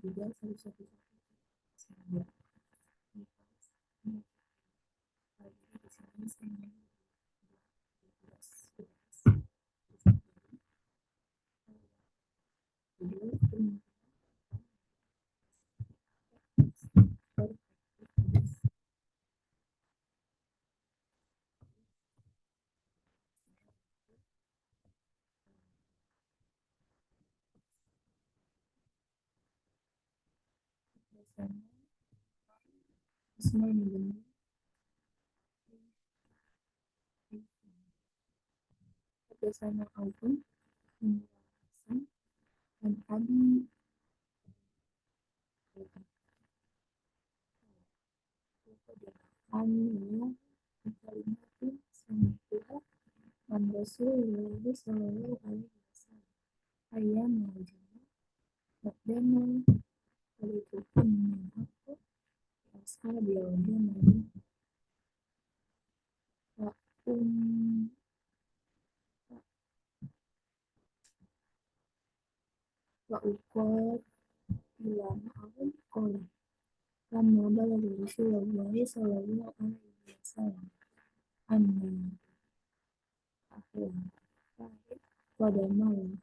juga satu bersama album penjelasan dan tadi kami kalimat sampai dan Rasulullah Shallallahu Alaihi Wasallam ayam wajib dan itu pun mengaku asal dia wajib wa ukor ilan awal kola lama balagh Rasulullah Shallallahu Alaihi Wasallam anna akhir pada malam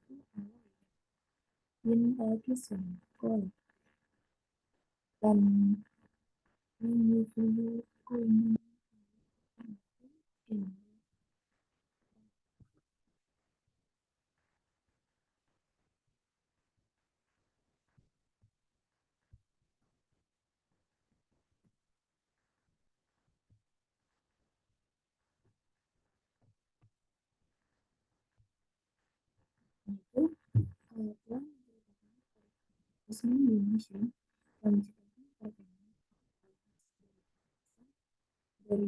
min kisah kola dan menyusul kumin itu telah resmi di Indonesia dan menciptakan dari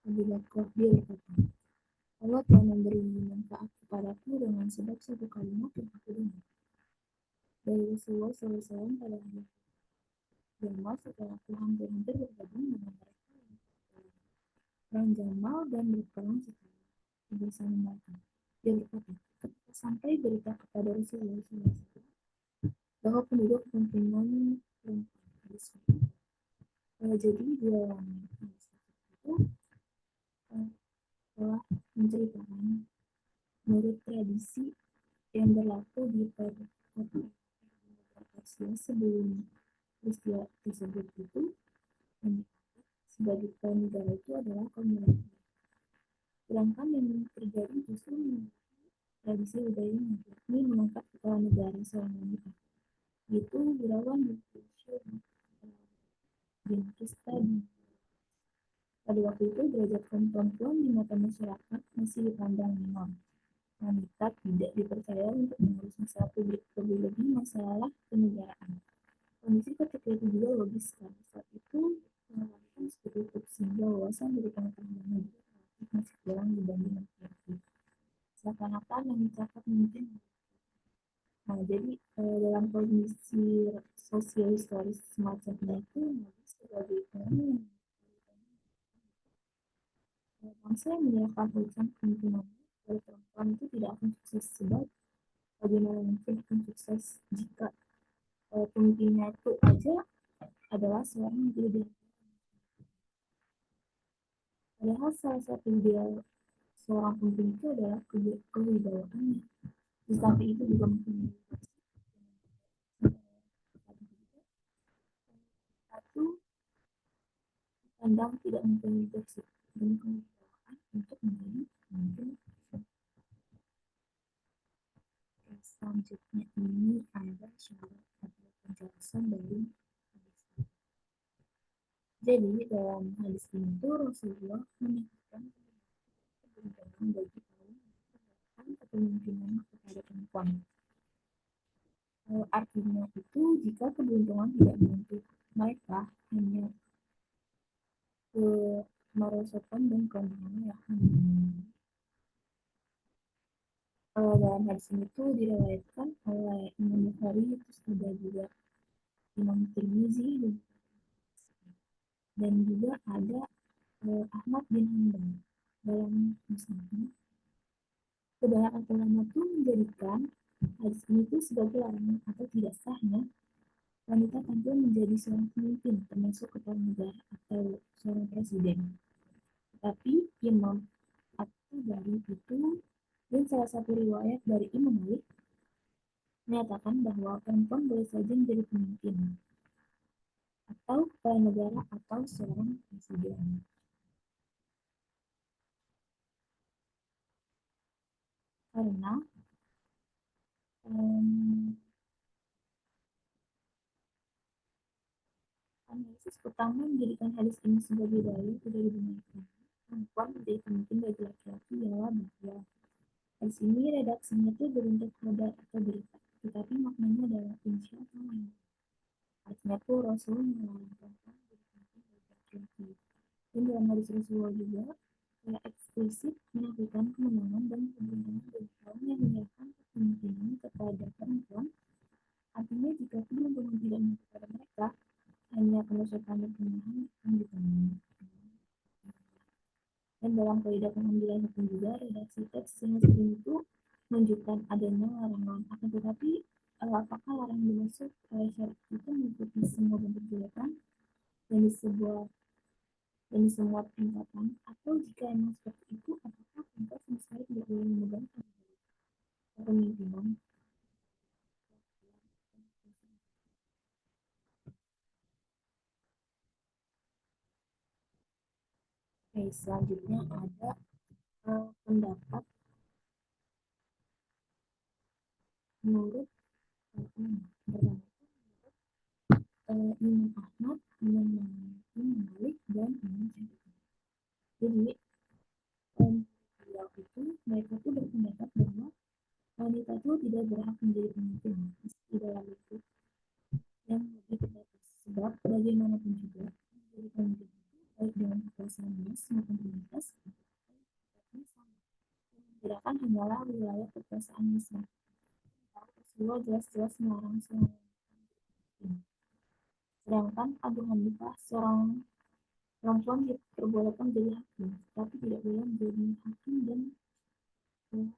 Abu Bakar dia berkata, Allah telah memberi manfaat kepadaku dengan sebab satu kalimat yang aku dengar dari Rasulullah SAW pada hari Jamal setelah aku hampir-hampir bergabung dengan mereka perang Jamal dan berperang sekali bersama mereka. Dia berkata, ketika sampai berita kepada Rasulullah SAW bahwa penduduk pentingnya jadi dia itu telah menceritakan menurut tradisi yang berlaku di kota Persia sebelum peristiwa tersebut itu sebagai negara itu adalah kaum laki. Sedangkan yang terjadi justru tradisi budayanya yakni mengangkat kepala negara seorang wanita. Itu Wirawan bin Kistadi. Pada waktu itu derajat kaum perempuan di mata masyarakat masih dipandang minor. Wanita tidak dipercaya untuk mengurus masalah publik, lebih-lebih masalah kenegaraan. Kondisi ketika itu juga logis karena saat itu wanita tertutup sehingga wawasan dari pengetahuan masih kurang dibanding laki-laki. Seakan-akan yang dicatat mungkin. Nah, jadi dalam kondisi sosial historis semacam itu, sebagai ekonomi bangsa yang menyerahkan urusan kemungkinan dari perempuan itu tidak akan sukses sebab bagaimana mungkin akan sukses jika pemimpinnya itu aja adalah seorang leader. Padahal salah satu ideal seorang pemimpin itu adalah kewibawaannya. Di samping itu juga mungkin satu pandang tidak mempunyai leadership dan kewibawaan untuk menjadi pemimpin. Selanjutnya ini ada syarat atau penjelasan dari hadis. Jadi dalam hadis ini tuh Rasulullah menyebutkan keberuntungan bagi kaum kepemimpinan kepada perempuan. Artinya itu jika keberuntungan tidak menentu mereka hanya kemerosotan dan kemewahan. Dalam hadis ini tuh diriwayatkan oleh Imam Bukhari, terus ada juga Imam Tirmizi dan juga ada Ahmad bin Hanbal. kebanyakan ulama tuh menjadikan hadis ini tuh sebagai larangan atau tidak sahnya wanita tampil menjadi seorang pemimpin, termasuk kepala negara atau seorang presiden. Tapi Imam At-Tabari itu dan salah satu riwayat dari Imam Malik menyatakan bahwa perempuan boleh saja menjadi pemimpin atau kepala negara atau seorang presiden. Karena analisis pertama menjadikan hadis ini sebagai dalil tidak dibenarkan perempuan menjadi pemimpin bagi laki-laki ialah bahwa hadis ini redaksinya itu berbentuk kabar atau berita, tetapi maknanya adalah insya Allah. Artinya itu Rasul melarang perempuan menjadi pemimpin bagi laki-laki. Dan dalam hadis Rasulullah juga secara eksplisit menafikan kemenangan dan keberuntungan bagi kaum yang menyerahkan kepemimpinan kepada perempuan. Artinya jika keberuntungan tidak memihak kepada mereka, hanya kemesokan dan kemenahan yang ditanggung. Dan dalam kaidah pengambilan hukum juga redaksi teks yang seperti itu menunjukkan adanya larangan. Akan tetapi apakah larangan dimaksud oleh syariat itu mengikuti semua bentuk kejahatan dan di semua tingkatan, atau jika emang seperti itu, apakah perempuan sama sekali tidak boleh memegang kepemimpinan? Oke, selanjutnya ada pendapat menurut Imam Ahmad, Imam Malik, dan Imam Syafi'i. Jadi beliau itu mereka tuh berpendapat bahwa wanita itu tidak berhak menjadi pemimpin di dalam itu yang lebih terbatas. Sebab bagaimanapun juga menjadi pemimpin itu baik dengan kekuasaan luas maupun terbatas membedakan hanyalah wilayah kekuasaan Islam. Rasulullah jelas-jelas melarang seorang pemimpin. Sedangkan Abu Hanifah seorang perempuan diperbolehkan menjadi hakim, tapi tidak boleh menjadi hakim dan terus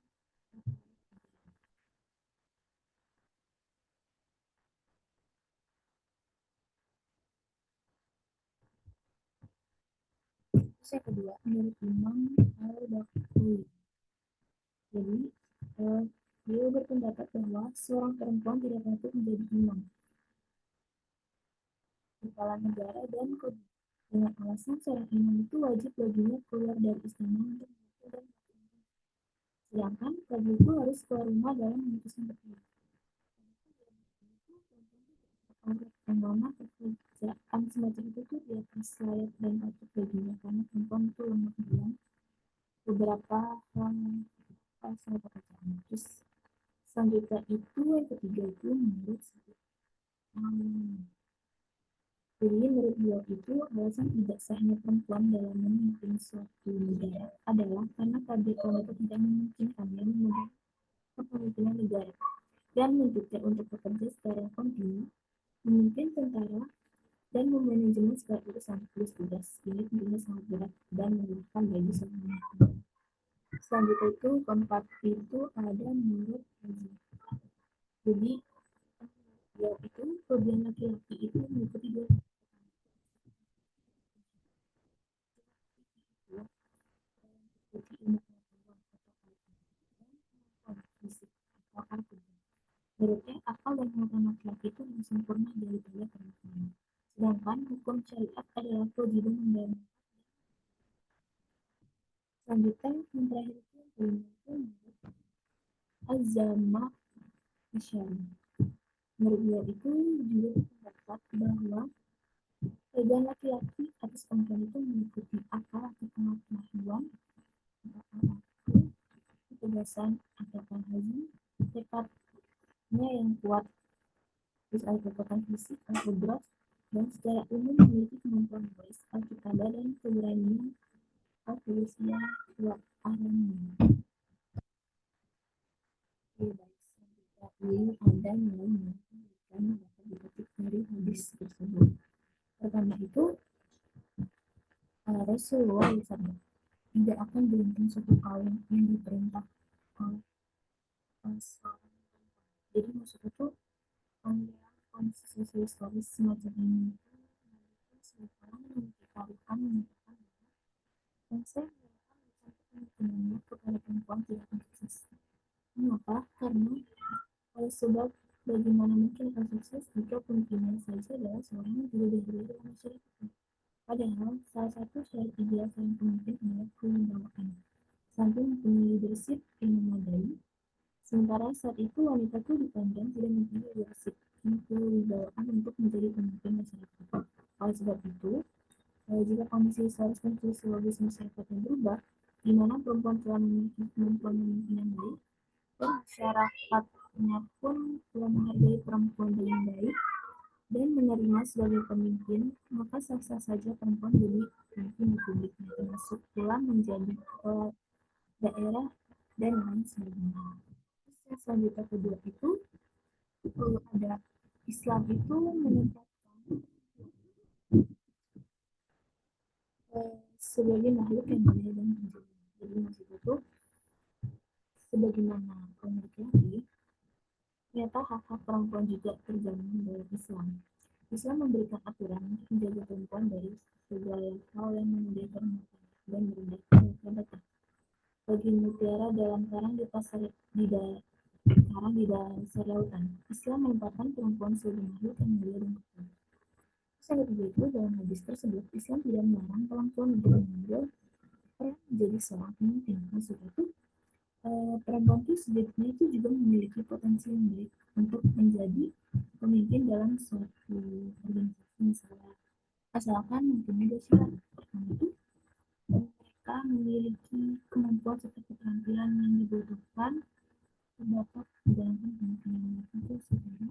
yang kedua menurut Imam Al-Baqi. Jadi beliau berpendapat bahwa seorang perempuan tidak patut menjadi imam, kepala negara dan kodi, dengan alasan seorang imam itu wajib baginya keluar dari istana untuk dan sedangkan kodi itu harus keluar rumah dalam memutuskan perkara. Yang mana pekerjaan semacam itu tuh di atas layak dan patut baginya karena perempuan itu lemah dalam beberapa hal pekerjaan. Terus selanjutnya itu yang ketiga itu menurut jadi menurut beliau itu alasan tidak sahnya perempuan dalam memimpin suatu negara adalah karena kader wanita tidak memungkinkannya memegang kepemimpinan negara dan menuntutnya untuk bekerja secara kontinu, memimpin tentara dan memanajemen segala urusan tugas. Ini tentunya sangat berat dan melelahkan bagi seorang wanita. Selanjutnya itu keempat itu ada menurut Haji. Jadi beliau itu kelebihan laki-laki itu mengikuti dua menurutnya akal dan pengetahuan laki-laki itu lebih sempurna daripada perempuan. Sedangkan hukum syariat adalah kewajiban membayar. Selanjutnya yang terakhir itu azama syari. Menurut beliau itu juga terdapat bahwa kelebihan laki-laki atas perempuan itu mengikuti akal atau pengetahuan, ketegasan atau haji, tekadnya yang kuat, terus ada kekuatan fisik, al-qudrat, dan secara umum memiliki kemampuan nulis, al-kitabah, dan keberanian al-tulisnya wa ahlamnya. Ini ada mulai menunjukkan beberapa detik dari hadis tersebut. Pertama itu Rasulullah bersabda, tidak akan beruntung suatu kaum yang diperintah seorang. Jadi maksudnya tuh pemilihan kondisi sosio-historis semacam ini itu seorang yang ditaruhkan menyatakan bahwa saya melakukan kemungkinannya kepada perempuan tidak akan sukses. Mengapa? Karena sebab bagaimana mungkin akan sukses jika pemimpinnya saja adalah seorang yang tidak dihargai dalam masyarakat. Padahal salah satu syarat ideal seorang pemimpin adalah kewibawaan. Sampai mempunyai leadership yang memadai, sementara saat itu wanita itu dipandang tidak mempunyai leadership dan kewibawaan untuk menjadi pemimpin masyarakat. Oleh sebab itu, jika kondisi historis dan sosiologis masyarakat yang berubah, di mana perempuan telah memiliki kemampuan memimpin yang baik, dan masyarakatnya pun telah menghargai perempuan dengan baik dan menerima sebagai pemimpin, maka sah-sah saja perempuan jadi pemimpin di publiknya, termasuk pula menjadi kepala daerah dan lain sebagainya. Terus yang selanjutnya kedua itu ada Islam itu menetapkan sebagai makhluk yang mulia dan menjadi. Jadi maksudnya itu sebagaimana kaum laki-laki, ternyata hak-hak perempuan juga terjamin dalam Islam. Islam memberikan aturan untuk menjaga perempuan dari segala hal yang menodai kehormatan dan merendahkan martabatnya. Bagi mutiara dalam karang di pasar karang di dasar lautan, Islam menempatkan perempuan sebagai makhluk yang mulia dan kekal. Selain itu, dalam hadis tersebut, Islam tidak melarang perempuan untuk mengambil peran menjadi seorang pemimpin. Maksudnya itu, perempuan itu sejatinya itu juga memiliki potensi yang baik untuk menjadi pemimpin dalam suatu organisasi misalnya, asalkan mempunyai syarat. Pertama itu mereka memiliki kemampuan serta keterampilan yang dibutuhkan terdapat di dalam pemimpinan mereka itu secara